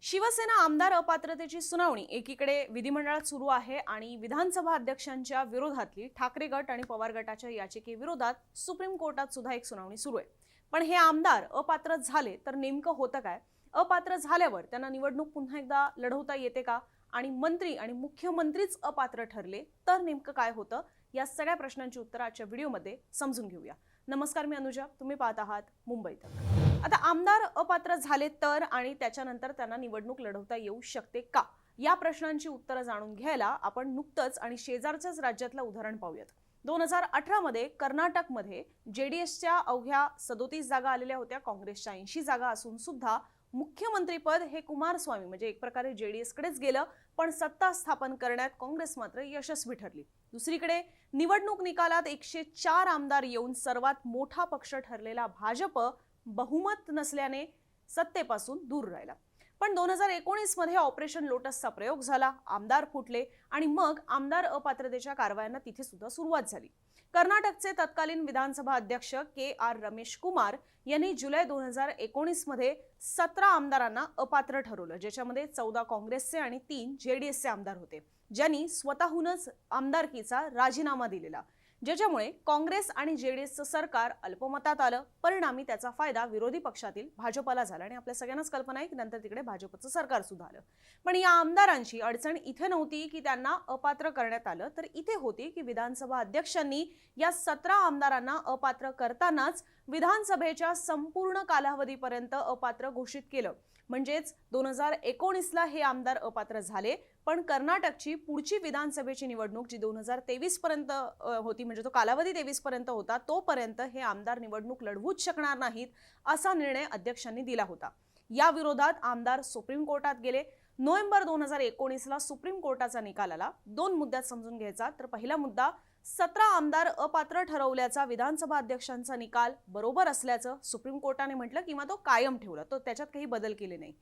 शिवसेना आमदार अपात्रतेची सुनावणी एकीकडे विधिमंडळात सुरू आहे आणि विधानसभा अध्यक्षांच्या विरोधातली ठाकरे गट आणि पवार गटाच्या याचिकेविरोधात सुप्रीम कोर्टात सुद्धा एक सुनावणी सुरू आहे। पण हे आमदार अपात्र झाले तर नेमकं होतं काय? अपात्र झाल्यावर त्यांना निवडणूक पुन्हा एकदा लढवता येते का? आणि मंत्री आणि मुख्यमंत्रीच अपात्र ठरले तर नेमकं काय होतं? या सगळ्या प्रश्नांची उत्तरं आजच्या व्हिडिओमध्ये समजून घेऊया। नमस्कार, मी अनुजा, तुम्ही पाहत आहात मुंबई तक। आता आमदार अपात्र झाले तर आणि त्याच्यानंतर त्यांना निवडणूक लढवता येऊ शकते का, या प्रश्नांची उत्तरं जाणून घ्यायला आपण नुकतंच आणि शेजारच्याच राज्यातलं उदाहरण पाहूयात। 2018 मध्ये कर्नाटकमध्ये जेडीएसच्या अवघ्या 37 जागा आलेल्या होत्या, काँग्रेसच्या 80 जागा असून सुद्धा मुख्यमंत्रीपद हे कुमारस्वामी म्हणजे एक प्रकारे जेडीएस कडेच गेलं, पण सत्ता स्थापन करण्यात काँग्रेस मात्र यशस्वी ठरली। दुसरीकडे निवडणूक निकालात 104 आमदार येऊन सर्वात मोठा पक्ष ठरलेला भाजप बहुमत नसल्याने सत्तेपासून दूर राहिला। पण 2019 मध्ये ऑपरेशन लोटसचा प्रयोग झाला, आमदार फुटले आणि मग आमदार अपात्रतेच्या कारवायांना तिथे सुद्धा सुरुवात झाली। कर्नाटकचे तत्कालीन विधानसभा अध्यक्ष के.आर. रमेश कुमार यांनी जुलै 2019 मध्ये 17 आमदारांना अपात्र ठरवलं, ज्याच्यामध्ये 14 काँग्रेसचे आणि 3 जेडीएसचे आमदार होते, ज्यांनी स्वतःहूनच आमदारकीचा राजीनामा दिलेला, ज्याच्यामुळे काँग्रेस आणि जेडीएसचं सरकार अल्पमतात आलं। परिणामी त्याचा फायदा विरोधी पक्षातील भाजपला झाला आणि आपल्या सगळ्यांनाच कल्पना आहे की नंतर तिकडे भाजपचं सरकार सुद्धा आलं। पण या आमदारांची अडचण इथे नव्हती की त्यांना अपात्र करण्यात आलं, तर इथे होती की विधानसभा अध्यक्षांनी या 17 आमदारांना अपात्र करतानाच विधानसभेच्या संपूर्ण कालावधीपर्यंत अपात्र घोषित केलं। म्हणजेच 2019 ला हे आमदार अपात्र झाले, पण कर्नाटकची पुढची विधानसभेची निवडणूक जी 2023 पर्यंत होती, म्हणजे तो कालावधी 23 पर्यंत होता, तोपर्यंत हे आमदार निवडणूक लढवूच शकणार नाहीत असा निर्णय अध्यक्षांनी दिला होता। या विरोधात आमदार सुप्रीम कोर्टात गेले। नोव्हेंबर 2019 ला सुप्रीम कोर्टाचा निकाल आला। 2 मुद्द्यात समजून घ्यायचा तर पहिला मुद्दा, 17 आमदार अपात्र ठरवल्याचा विधानसभा अध्यक्षांचा निकाल बरोबर असल्याचं सुप्रीम कोर्टाने म्हटलं किंवा तो कायम ठेवला, तो त्याच्यात काही बदल केले नाही।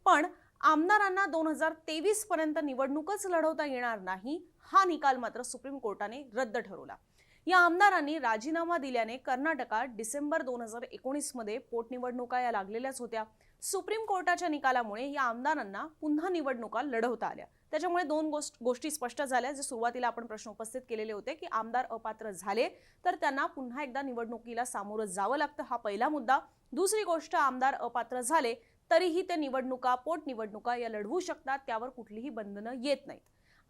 पण आमदारांना 2023 पर्यंत निवडणूकच लढवता येणार नाही हा निकाल मात्र सुप्रीम कोर्टाने रद्द ठरवला। या आमदारांनी राजीनामा दिल्याने कर्नाटकात डिसेंबर 2019 मध्ये पोटनिवडणुका या लागलेल्याच होत्या। सुप्रीम कोर्टाच्या निकालामुळे या आमदारांना पुन्हा निवडणुका लढवता आल्या। त्याच्यामुळे 2 गोष्टी स्पष्ट झाल्या, जे सुरुवातीला आपण प्रश्न उपस्थित केलेले होते की आमदार अपात्र झाले तर त्यांना पुन्हा एकदा निवडणुकीला सामोरं जावं लागतं, हा पहिला मुद्दा। दुसरी गोष्ट, आमदार अपात्र झाले तरीही ते निवडणुका, पोटनिवडणुका या लढवू शकतात, त्यावर कुठलीही बंधनं येत नाहीत।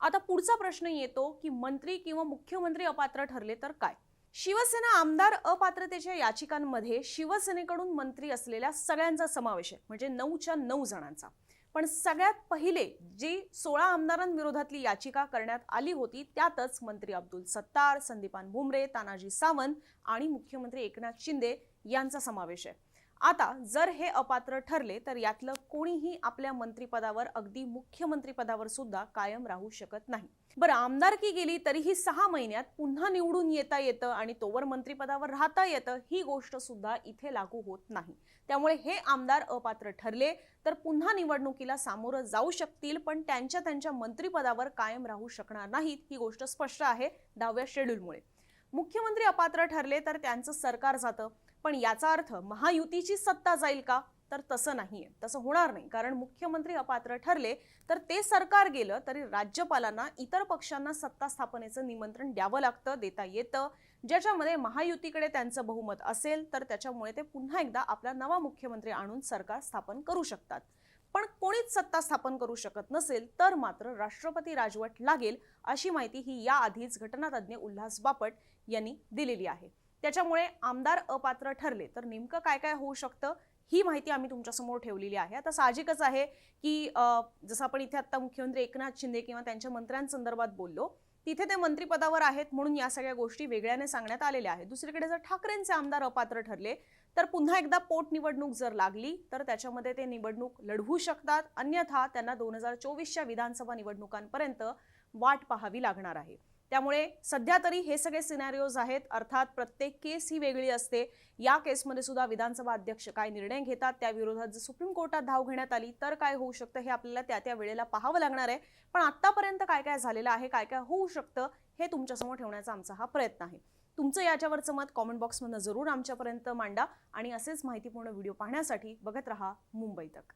आता पुढचा प्रश्न येतो की मंत्री किंवा मुख्यमंत्री अपात्र ठरले तर काय? शिवसेना आमदार अपात्रतेच्या याचिकांमध्ये शिवसेनेकडून मंत्री असलेल्या सगळ्यांचा समावेश आहे, म्हणजे 9च्या 9 जणांचा। पण सगळ्यात पहिले जी 16 आमदारांविरोधातली याचिका करण्यात आली होती त्यातच मंत्री अब्दुल सत्तार, संदीपान भुमरे, तानाजी सावंत आणि मुख्यमंत्री एकनाथ शिंदे यांचा समावेश आहे। आता जर हे अपात्र ठरले तर यातलं कोणीही आपल्या मंत्रिपदावर, अगदी मुख्यमंत्रीपदावर सुद्धा कायम राहू शकत नाही। बरं, आमदारकी गेली तरीही 6 महिन्यात पुन्हा निवडून येता येतं आणि तोवर मंत्रिपदावर राहता येतं, ही गोष्ट सुद्धा इथे लागू होत नाही। त्यामुळे हे आमदार अपात्र ठरले तर पुन्हा निवडणुकीला सामोरं जाऊ शकतील, पण त्यांच्या मंत्रिपदावर कायम राहू शकणार नाहीत, ही गोष्ट स्पष्ट आहे 10व्या शेड्यूलमुळे। मुख्यमंत्री अपात्र ठरले तर त्यांचं सरकार जातं, पण याचा अर्थ महायुतीची सत्ता जाईल का? तर तसं नाहीये, तसं होणार नाही। कारण मुख्यमंत्री अपात्र ठरले तर ते सरकार गेलं तरी राज्यपालांना इतर पक्षांना सत्ता स्थापनेचं निमंत्रण द्यावं लागतं, देता येतं, ज्याच्यामध्ये महायुतीकडे त्यांचं बहुमत असेल तर त्याच्यामुळे ते पुन्हा एकदा आपला नवा मुख्यमंत्री आणून सरकार स्थापन करू शकतात। पण कोणीच सत्ता स्थापन करू शकत नसेल तर मात्र राष्ट्रपती राजवट लागेल, अशी माहिती ही याआधीच घटनातज्ञ उल्हास बापट यांनी दिलेली आहे। त्याच्यामुळे आमदार अपात्र ठरले तर नेमकं काय काय होऊ शकतं ही माहिती आम्ही तुमच्यासमोर ठेवलेली आहे। आता साहजिकच आहे की जसं आपण इथे आता मुख्यमंत्री एकनाथ शिंदे किंवा त्यांच्या मंत्र्यांसंदर्भात बोललो, तिथे ते मंत्रिपदावर आहेत म्हणून या सगळ्या गोष्टी वेगळ्याने सांगण्यात आलेल्या आहेत। दुसरीकडे जर ठाकरेंचे आमदार अपात्र ठरले तर पुन्हा एकदा पोटनिवडणूक जर लागली तर त्याच्यामध्ये ते निवडणूक लढवू शकतात, अन्यथा त्यांना 2024च्या विधानसभा निवडणुकांपर्यंत वाट पाहावी लागणार आहे। त्यामुळे सध्या तरी हे सगळे सिनॅरिओज आहेत, अर्थात प्रत्येक केस ही वेगळी असते। या केसमध्ये सुद्धा विधानसभा अध्यक्ष काय निर्णय घेतात, त्या विरोधात जर सुप्रीम कोर्टात धाव घेण्यात आली तर काय होऊ शकतं हे आपल्याला त्या वेळेला पाहावं लागणार आहे। पण आतापर्यंत काय काय झालेलं आहे, काय काय होऊ शकतं हे तुमच्यासमोर ठेवण्याचा आमचा हा प्रयत्न आहे। तुमचं याच्यावरचं मत कमेंट बॉक्समध्ये जरूर आमच्यापर्यंत मांडा आणि असेच माहितीपूर्ण व्हिडिओ पाहण्यासाठी बघत रहा मुंबई तक।